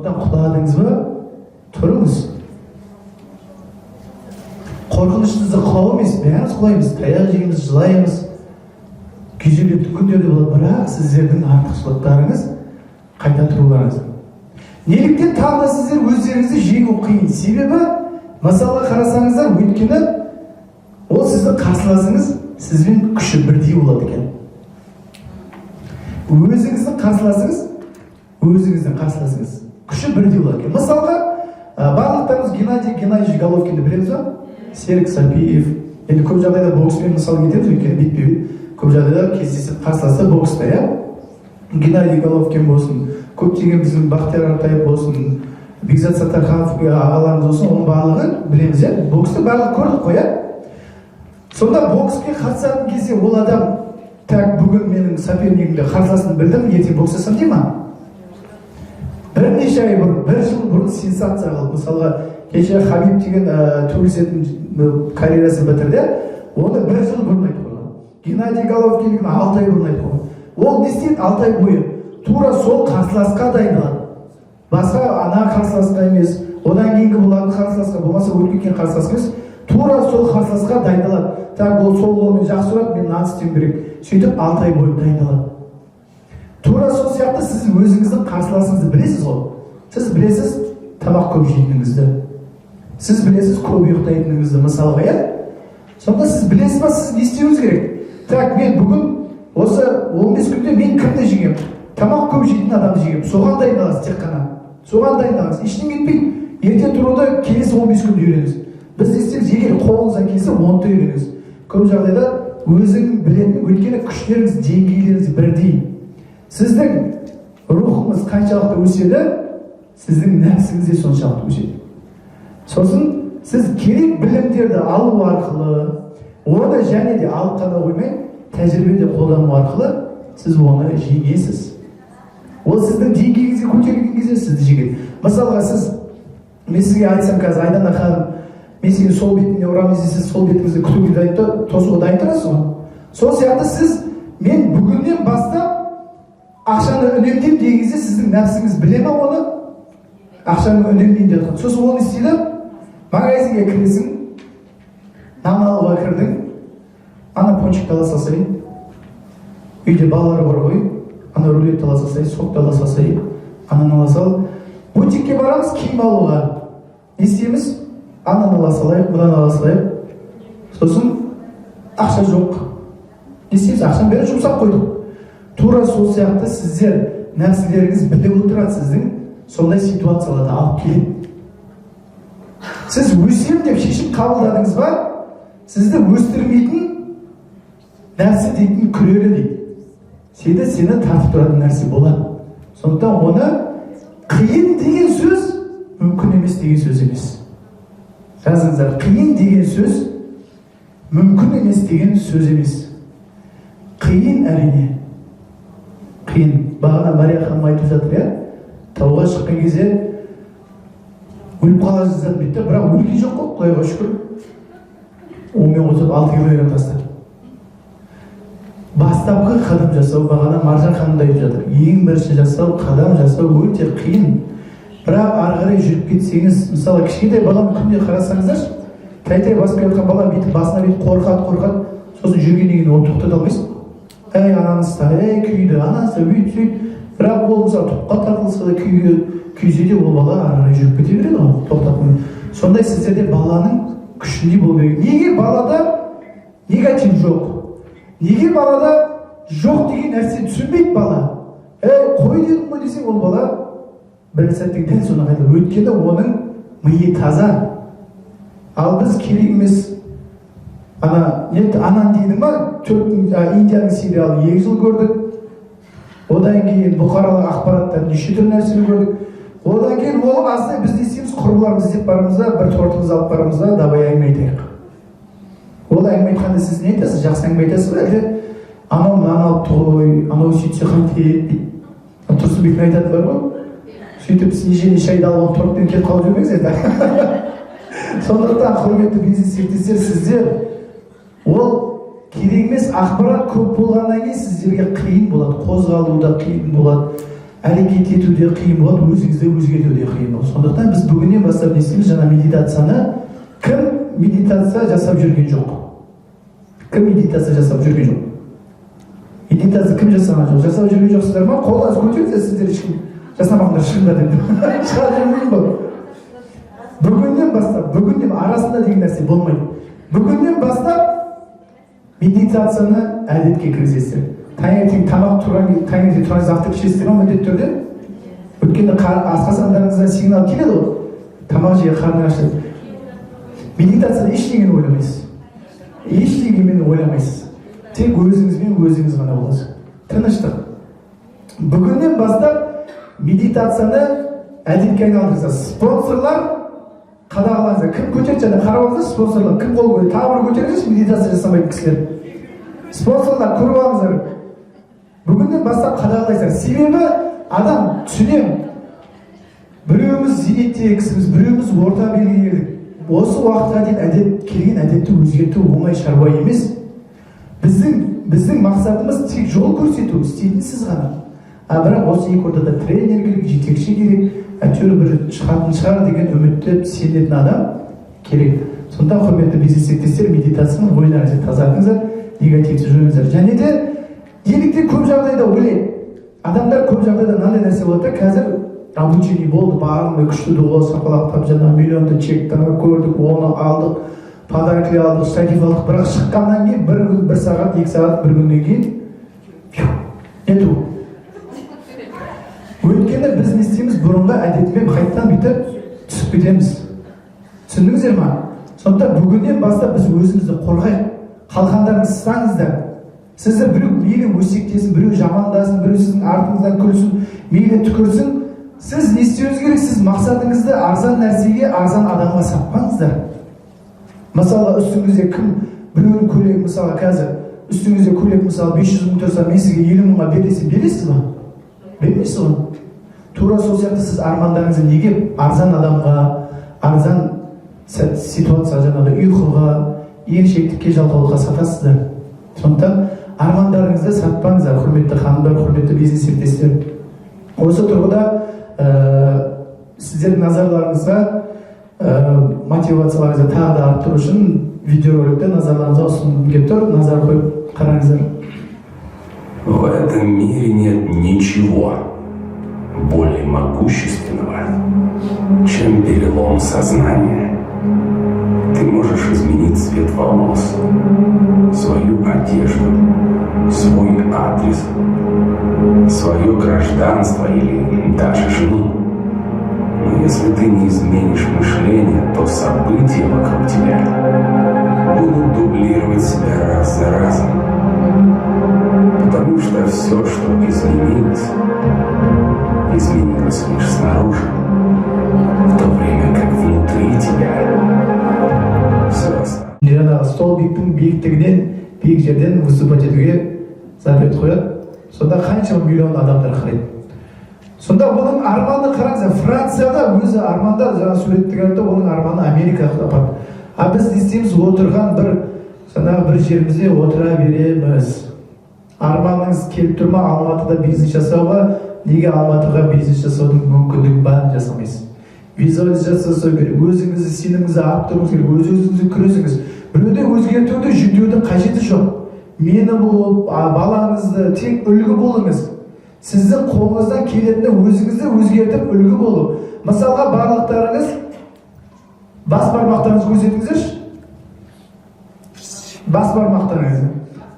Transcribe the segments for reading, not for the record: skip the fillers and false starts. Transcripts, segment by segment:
сондықтан құладыңыз ба, тұрыңыз. Қорқынышыңызды құлау емес, бәріміз құлаймыз, таяқ жейміз, жылаймыз, күйзелетін күндерде болады, бірақ сіздердің артықшылықтарыңыз қайта тұруларыңыз. Неліктен тағы да сіздер өздеріңізді жеңу қиын? Себебі, мысалға қарасаңыздар, өйткені ол сіздің қарсыласыңыз сізбен күші бірдей болады екен. Өзіңіздің қарсыласыңыз күші бірдей болады екен. Мысалға, барлықтарымыз Геннадий Геннадьевич Головкинді білеміз ба? Серік Сәпиев. Енді көп жағдайда бокспен мысал кетеміз, өйткені бетпе-бет көп жағдайда кездесіп қарсыласы бокста, иә? Геннадий Головкин болсын, көптеген біздің Бақтияр Артаев болсын, Бекзат Саттарханов ағаларымыз болсын, оның барлығын білеміз, иә? Боксты барлық көрдік қой, иә? Сонда бокске қатысатын кезде ол адам, так бүгін менің сопернигімді, қарсыласын білдім, ертең боксасам дей ма? Бірнеше ай бұрын, бір жыл бұрын сенсация қылып, мысалға кеше Хабиб деген төрешінің карьерасын бітірді, оны бір жыл бұрын айтып қойған. Геннадий Головкин 6 ай бұрын айтып қойған. Ол не істейді 6 ай бойы? Тура сол қарсыласқа дайындалады. Басқа ана қарсыласқа емес, одан кейінгі болатын қарсыласқа, болмаса өткен қарсыласқа емес, тура сол қарсыласқа дайындалады. Так, ол сол қолмен жақсы ұрады, мен мынаны істеуім керек. Сөйтіп 6 ай бойы дайындалады. Тура сол сияқты сіз өзіңіздің қарсыласыңызды білесіз ғой. Сіз білесіз тамақ көп жейтініңізді. Сіз білесіз көп ұйықтайтыныңызды, мысалға, иә? Сонда сіз білесіз ба, сіз не істеуіңіз керек? Так, мен бүгін осы 15 күнде мен кімді жегем? Тамақ көп жейтін адамды жегем. Соған дайындаласыз тек қана. Соған дайындаласыз. Ештен кетпей, ерте тұруды келесі 15 күнде үйреніңіз. Біз не істейміз? Егер қолыңыздан келсе, 10-та үйреніңіз. Көп жағдайда өзің білетін, өйткені күштеріңіз, деңгейлеріңіз бірдей. Сіздің рухыңыз қаншалықты өседі, сіздің нәпсіңіз де соншалықты өседі. Сосын сіз керек білімдерді алу арқылы, оны және де алып қана қоймай, тәжірибеде қолдану арқылы сіз оны жеңесіз. Ол сіздің деңгейіңізге көтерілген кезде сізді жеңеді. Мысалға мен сізге айтсам қазір, Айдана ханым, мен сені сол бетіңе ұрамыз, сіз сол бетіңізді күтуге тосуға дайын тұрасыз ғой. Сол сияқты сіз, мен бүгіннен бастап ақшаны үнемдеймін деген кезде сіздің нәпсіңіз біле ме оны? Ақшаны үнемдеймін деп жатқан. Сосын оны істейді, магазинге кіресің, нан алуға кірдің, ана пончикті ала салсайын, үйде балалары бар ғой, ана рулетті ала салсайын, сокты ала салсайын, ананы ала сал. Бутикке барамыз киім алуға. Не істейміз? Ананы ала салайық, бұдан ала салайық. Сосын ақша жоқ. Не істейміз? Ақшаны бәрі жұмсап қойдық. Тура сол сияқты сіздер нәпсілеріңіз біле отырады сіздің сондай ситуацияларды алып келеді. Сіз өсем деп шешім қабылдадыңыз ба, сізді өстірмейтін нәрсе дейтін күрелі дейді. Сені тартып тұратын нәрсе болады. Сондықтан оны қиын деген сөз мүмкін емес деген сөз емес. Жазыңыздар, қиын деген сөз мүмкін емес деген сөз емес. Қиын әрине. Қиын. Бағана Мария ханым айтып жатыр, иә? Тауға шыққан кезде өліп қала жаздадым дейді, бірақ өлген жоқ қой, Құдайға шүкір. Онымен қосып 6 килограмм тастады. Бастапқы қадам жасау, бағана Маржан ханым да айтып жатыр. Ең бірінші жасау, қадам жасау өте қиын. Бірақ ары қарай жүріп кетсеңіз, мысалы кішкентай баланы күнде қарасаңыздар, тәй-тәй басып келе бала бүйтіп басына бүйтіп қорқады, сосын жүргеннен кейін оны тоқтата алмайсың. Әй ананызда, күйді, ананызда сөйт. Бірақ ол мысалы тоққа тартылса да күйсе де ол бала ары қарай жүріп кете береді ғой, тоқтатпай. Сондай сіздерде баланың күшіндей болу керек. Неге балада негатив жоқ? Неге балада жоқ деген нәрсе түсінбейді бала? Қой дедім ғой десең, ол бала бір сәттен дәл соны қайда. Өйткені оның миы таза. Ал біз керек емес. Анан дейді ма, Индияның сериалы 2 жыл көрдік. Одан кейін бұқаралық ақпараттар неше түрлі нәрсені көрдік. Одан кейін ол аздай біз дейсеміз, құрбыларымыз іздеп барамыз да, бір тортымыз алып барамыз да, давай әңгіме айтайық. Ол әңгіме айтқанда сіз не айтасыз? Жақсы әңгіме айтасыз ба? Әлде анау мынаны алып той, анау сөйтсе қайтеді. Тұрсынбектің айтады бар ғой. Сөйтіп снижение шайды алып торттен кетіп қалып жүрмеңіз еді. Сондықтан құрметті бизнес серіктестер, сіздер ол керек емес, ақпарат көп болғаннан кейін сіздерге қиын болады, қозғалуда қиын болады. әрекет ету де қиын болады, өзіңізді өзгерту де қиын болады. Сондықтан біз бүгіннен бастап не істейміз? Жаңа медитацияны кім медитация жасап жүрген жоқ? Кім медитация жасап жүрген жоқ? Медитация кім жасаған жоқ? Жасап жүрген жоқсыздар ма? Қолыңыз көтеріңіздер, сіздер ешкім жасамағандар шығыңдар деп. Шыға жүрмейін ба? Бүгіннен бастап, бүгіннен арасында деген нәрсе болмайды. Бүгіннен бастап медитацияны әдетке кіргізесіздер. Таңертең тамақ таңертең тұрған завтрак ішесіздер ме міндетті түрде? Өйткені асқазандарыңыздан сигнал келеді ғой. Тамақ жеуге қарның ашады. Медитацияда ештеңені ойламайсыз. Ештеңені ойламайсыз. Тек өзіңізбен өзіңіз ғана боласыз. Тыныштық. Бүгіннен бастап медитацияны әдетке айналдырасыз. Спонсорлар қадағалаңыздар. Кім көтерді және қарап алыңыздар, спонсорлар кім қол қойды? Тағы бір көтеріңіздерші, медитация жасамайтын кісілер. Спонсорлар көріп алыңыздар. Бүгіннен бастап қадағалайсыздар. Себебі адам түсінем. Біреуміз зейнетте кісіміз, біреуміз орта белгіге келдік. Осы уақытқа дейін әдет келген әдетті өзгерту оңай шаруа емес. Біздің мақсатымыз тек жол көрсету, істейтін сіз ғана. Бірақ осы екі ортада тренер керек, жетекші керек, әйтеуір бір шығатын шығар деген үмітті сенетін адам керек. Сондықтан құрметті бизнес серіктестер, медитацияның ойларыңызды тазартыңыздар, негативті жойыңыздар. Және де неліктен көп жағдайда ойлайды. Адамдар көп жағдайда мынандай нәрсе болады да, қазір обучение болды, барлығы күшті доллар сапалақтап, жаңа миллионды чекті көрдік, оны алдық, подаркілер алдық, штатив алдық, бірақ шыққаннан кейін бір сағат, 2 сағат, бір күннен кейін нету. Өйткені біз не істейміз? Бұрынғы әдетпен қайтадан бүйтіп түсіп кетеміз. Түсіндіңіздер ма? Сондықтан бүгіннен бастап біз өзімізді қорғайық. Қалғандарыңыз саңыздар. Сіздер біреу мейлі өсектесін, біреу жамандасын, біреу сіздің артыңыздан күлсін, мейлі түкірсін. Сіз не істеуіңіз керек? Сіз мақсатыңызды арзан нәрсеге, арзан адамға сатпаңыздар. Мысалы, үстіңізде кім біреудің көйлегі, мысалы қазір үстіңізде көйлек мысалы 500 мың тұрса, мен сізге 50 мыңға бересің, бересіз ба? Бермейсіз ғой. Тура сол сияқты сіз армандарыңызды неге арзан адамға, арзан ситуация, жаңағы ұйқыға, еріншектікке, жалқаулыққа сатасыздар. Сондықтан армандарыңызды сатпаңыздар, құрметті ханымдар, құрметті бизнес серіктестер. Осы тұрғыда сіздердің назарларыңызға, мотивацияларыңызды тағы да арттыру үшін видеороликті назарларыңызға ұсынғым келіп тұр. Назар қойып қараңыздар. В этом мире нет ничего более могущественного, чем перелом сознания. Ты можешь изменить цвет волос, свою одежду, свой адрес, свое гражданство или даже жену. Но если ты не изменишь мышление, то события вокруг тебя будут дублировать себя раз за разом. Потому что все, что изменилось лишь снаружи, в то время как внутри тебя все осталось. Жаңағы стол биіктігінен, биік жерден выступать етуге запрет қояды. Сонда қанша миллион адамдар қарайды. Сонда оның арманы қараңыздар, Францияда өзі арманда, жаңа суретті көрді, оның арманы Америкаға апарды. А біз не істейміз? Отырған бір жерімізде отыра береміз. Арманыңыз келіп тұрма, Алматыда бизнес жасауға, неге Алматыға бизнес жасаудың мүмкіндігі барын жасамайсыз? Визуализация жасау керек, өзіңізді сеніміңізді арттыруыңыз керек, өзіңізді күресіңіз. Біреуді өзгертуді, жүктеудің қажеті жоқ. Мені болып, балаңызды тек үлгі болыңыз. Сіздің қолыңыздан келетіні өзіңізді өзгертіп үлгі болу. Мысалға, барлықтарыңыз бас бармақтарыңызды көрсетіңіздерші. Бас бармақтарыңызды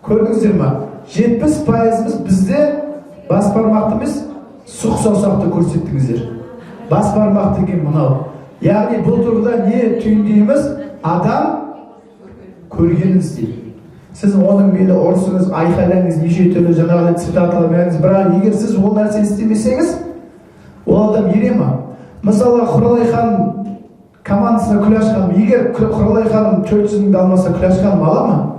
көрдіңіздер ма? 70% бізде бас бармақты емес, сұқ саусақты көрсеттіңіздер. Бас бармақ деген мынау. Яғни бұл тұрғыда не түйіндейміз? Адам көргенін істейді. Сіз оның мейлі ұрысыңыз, айқайлаңыз, неше түрлі жаңағы цитаталарыңыз, бірақ егер сіз ол нәрсе істемесеңіз, ол адам ере ма? Мысалы, Құралай ханым командасына Күләш ханым, егер Құралай ханым 400 мыңды алмаса, Күләш ханым ала ма?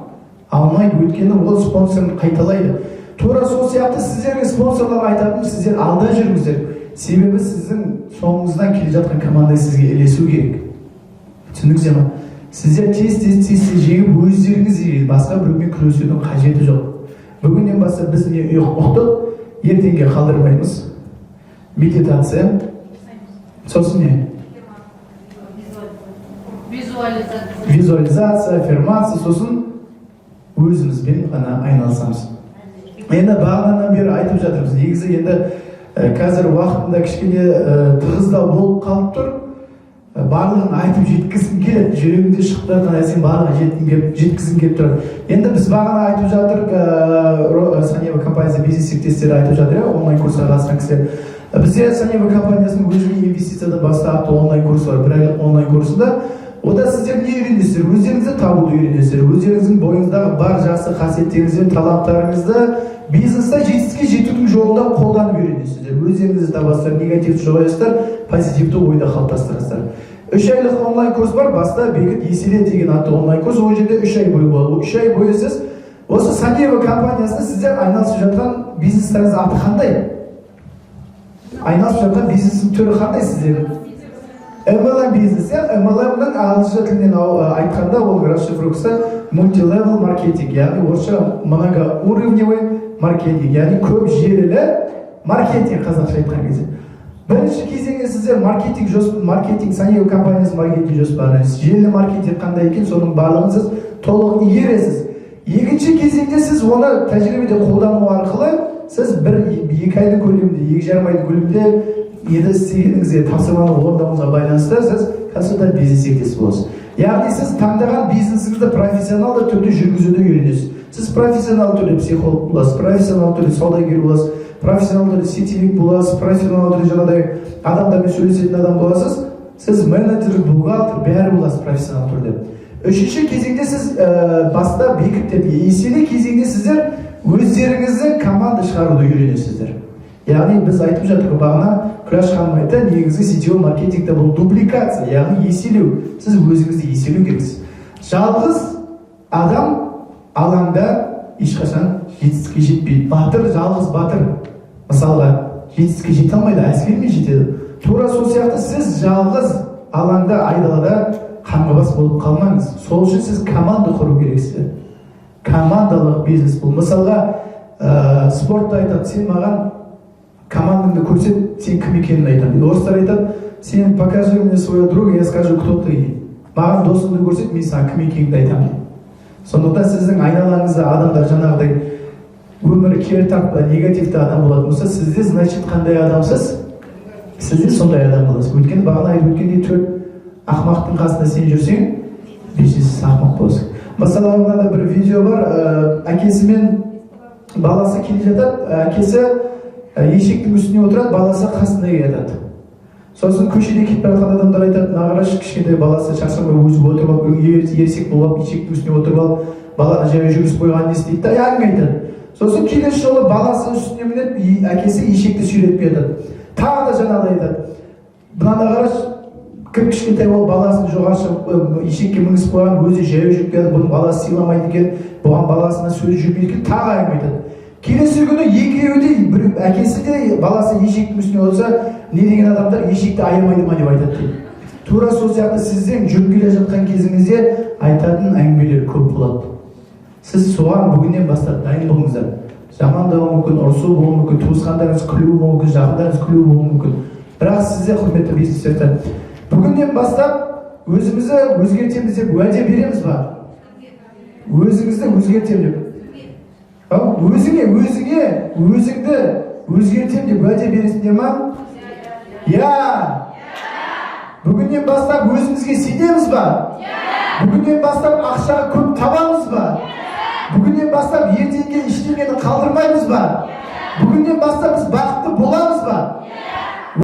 Алмайды, өйткені ол спонсорын қайталайды. Тура сол сияқты сіздерге спонсорлар айтатын, сіздер алда жүріңіздер. Себебі сіздің соңыңыздан келе жатқан команда сізге ілесу керек. Түсіндіңіздер ме? Сіздер тез жеңіп өздеріңіз егер басқа біреумен күресудің қажеті жоқ. Бүгіннен бастап біз не ұқтық, ертеңге қалдырмаймыз. Медитация. Сосын не? Визуализация, аффирмация, сосын өзімізбен ғана айналысамыз. Енді бағанадан бері айтып жатырмыз. Негізі енді қазір уақытында кішкене тығыздау болып қалып тұр. Барлығын айтып жеткізгім келеді. Жүрегімде шығып жатқан нәрсенің барлығын жеткізгім келіп тұр. Енді біз бағана айтып жатыр, Санева компаниясы бизнес серіктестері айтып жатыр, онлайн курсқа қатысқан кісілер. Бізде Санева компаниясының өзіне инвестициядан бастапты онлайн курсы бар. Бір айлық онлайн курсында ода сіздер не үйренесіздер? Өздеріңізді табуды үйренесіздер. Өздеріңіздің бойыңыздағы бар жақсы қасиеттеріңізбен талаптарыңызды бизнесте жетістікке жетудің жолында қолданып үйренесіздер. Өздеріңізді табасыздар, негативті жоясыздар, позитивті ойда қалыптастырасыздар. 3 айлық онлайн курс бар, баста бекіт еселе деген атты онлайн курс. Ол жерде 3 ай бойы болады. 3 ай бойы сіз осы Санева компаниясында сіздер айналысып жатқан бизнестеріңіз аты қандай? Айналысып жатқан бизнестің түрі қандай сіздердің? MLM бизнес, MLM-нің ағылшын тілінен айтқанда ол расшифровкасы multi-level маркетинг, яғни орысша многоуровневый маркетинг, яғни көп желілі маркетинг қазақша айтқан кезде. Бірінші кезеңде сіздер маркетинг Санева компаниясы маркетинг жоспары, желілі маркетинг қандай екен, соның барлығын сіз толық игересіз. Екінші кезеңде сіз оны тәжірибеде қолдану арқылы сіз 1-2 айдың көлемінде, 2,5 айдың көлемінде енді істегеніңізге тапсырманы орындауыңызға байланысты сіз консультант бизнес серіктесі боласыз. Яғни сіз таңдаған бизнесіңізді профессионалды түрде жүргізуді үйренесіз. Сіз профессионалды түрде психолог боласыз, профессионалды түрде саудагер боласыз, профессионалды түрде сетевик боласыз, профессионалды түрде жаңағыдай адамдармен сөйлесетін адам боласыз. Сіз менеджер, бухгалтер, бәрі боласыз профессионалды түрде. Үшінші кезеңде сіз баста бекітті. Еселі кезеңде сіздер өздеріңіздің команда шығаруды үйренесіздер. Яғни біз айтып жатырмыз бағана Күләш ханым айтты, негізгі сетевой маркетингте бұл дупликация, яғни еселеу. Сіз өзіңізді еселеу керексіз. Жалғыз адам алаңда ешқашан жетістікке жетпейді. Батыр, жалғыз батыр мысалға жетістікке жете алмайды, әскермен жетеді. Тура сол сияқты сіз жалғыз алаңда айдалада қаңғыбас болып қалмаңыз. Сол үшін сіз команда құру керексіз. Командалық бизнес бұл. Мысалға спортта айтады, сен маған командаңды көрсет, сен кім екенін айтады. Орыстар айтады, сен покажи мне своего друга, я скажу, кто ты. Маған досыңды көрсет, мен саған кім екеніңді айтамын. Сондықтан сіздің айналаңызда адамдар жаңағыдай өмірі кері тартпа, негативті адам болатын болса, сізде значит қандай адамсыз? Сізде сондай адам боласыз. Өйткені бағана айтып өткендей 4 ақымақтың қасында сен жүрсең, 5-сіз ақымақ боласың. Мысалы, мынада бір видео бар, әкесімен баласы келе жатады, әкесі ешектің үстіне отырады, баласы қасында жатады. Сосын көшеде кетіп бара жатқан адамдар айтады, нағараш кішкентай баласы шаршамай өзі отырып алып, ересек болып ешектің үстіне отырып алып, баланы жаяу жүргізіп қойғанын естиді да әңгіме айтады. Сосын келесі жолы баласы үстіне мінеді, әкесі ешекті сүйретіп кетеді. Тағы да жаңағыдай айтады. Мынаны қараш, кім кішкентай болып баласын жоғары ешекке мінгізіп қойған, өзі жаяу жүріп кетеді, бұның баласы сыйламайды екен, бұған баласына сөз жүрмейді екен, тағы әңгіме айтады. Келесі күні екеуі де, әкесі де баласы ешектің үстіне отырса, не деген адамдар ешекті аямайды ма деп айтады дейді. Тура сол сияқты сіздің жүріп келе жатқан кезіңізде айтатын әңгімелер көп болады. Сіз соған бүгіннен бастап дайын болыңыздар. Жамандауы мүмкін, ұрысу болуы мүмкін, туысқандарыңыз күлуі мүмкін, жақындарыңыз күлуі мүмкін. Бірақ сізде құрметті бизнесмендер, бүгіннен бастап өзімізді өзгертеміз деп уәде береміз ба? Өзіңізді өзгертемін деп. Өзіңді өзгертем деп уәде бересіңдер ма? Я! Бүгіннен бастап өзімізге сенеміз ба? Бүгіннен бастап ақшаға көп табамыз ба? Бүгіннен бастап ертеңге ештеңені қалдырмаймыз ба? Бүгіннен бастап біз бақытты боламыз ба?